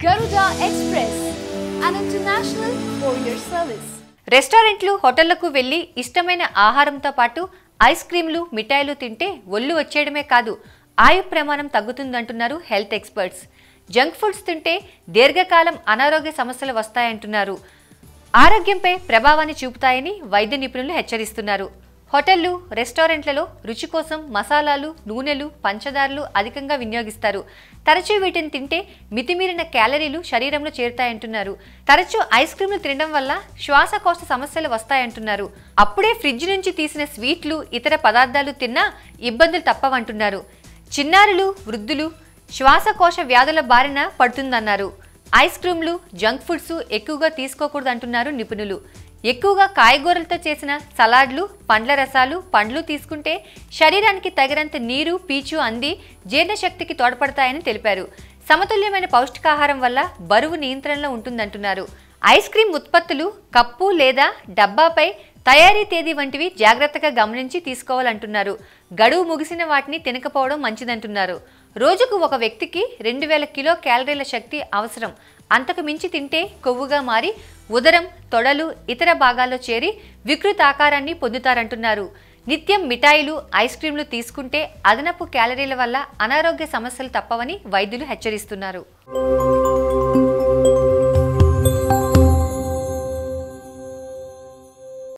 Garuda Express, an international courier service. రెస్టారెంట్లు హోటళ్లకు వెళ్లి ఇష్టమైన ఆహారంతో పాటు ఐస్ క్రీంలు మిఠాయిలు తింటే ఒళ్ళు వచ్చేయడమే కాదు ఆయు ప్రమాణం తగ్గుతుందంటున్నారు హెల్త్ ఎక్స్పర్ట్స్. జంక్ ఫుడ్స్ తింటే దీర్ఘకాలం అనారోగ్య సమస్యలు వస్తాయంటున్నారు. ఆరోగ్యంపై ప్రభావాన్ని చూపుతాయని వైద్య నిపుణులు హెచ్చరిస్తున్నారు. హోటళ్లు రెస్టారెంట్లలో రుచి కోసం మసాలాలు నూనెలు పంచదారలు అధికంగా వినియోగిస్తారు. తరచూ వీటిని తింటే మితిమీరిన క్యాలరీలు శరీరంలో చేరుతాయంటున్నారు. తరచూ ఐస్ క్రీంలు తినడం వల్ల శ్వాసకోశ సమస్యలు వస్తాయంటున్నారు. అప్పుడే ఫ్రిడ్జ్ నుంచి తీసిన స్వీట్లు ఇతర పదార్థాలు తిన్నా ఇబ్బందులు తప్పవంటున్నారు. చిన్నారులు వృద్ధులు శ్వాసకోశ వ్యాధుల బారిన పడుతుందన్నారు. ఐస్ క్రీంలు జంక్ ఫుడ్స్ ఎక్కువగా తీసుకోకూడదంటున్నారు నిపుణులు. ఎక్కువగా కాయగూరలతో చేసిన సలాడ్లు పండ్ల రసాలు పండ్లు తీసుకుంటే శరీరానికి తగినంత నీరు పీచు అంది జీర్ణశక్తికి తోడ్పడతాయని తెలిపారు. సమతుల్యమైన పౌష్టికాహారం వల్ల బరువు నియంత్రణలో ఉంటుందంటున్నారు. ఐస్ క్రీం ఉత్పత్తులు కప్పు లేదా డబ్బాపై తయారీ తేదీ వంటివి జాగ్రత్తగా గమనించి తీసుకోవాలంటున్నారు. గడువు ముగిసిన వాటిని తినకపోవడం మంచిదంటున్నారు. రోజుకు ఒక వ్యక్తికి 2000 కిలో క్యాలరీల శక్తి అవసరం. అంతకు మించి తింటే కొవ్వుగా మారి ఉదరం తొడలు ఇతర భాగాల్లో చేరి వికృత ఆకారాన్ని పొందుతారంటున్నారు. నిత్యం మిఠాయిలు ఐస్ క్రీంలు తీసుకుంటే అదనపు క్యాలరీల వల్ల అనారోగ్య సమస్యలు తప్పవని వైద్యులు హెచ్చరిస్తున్నారు.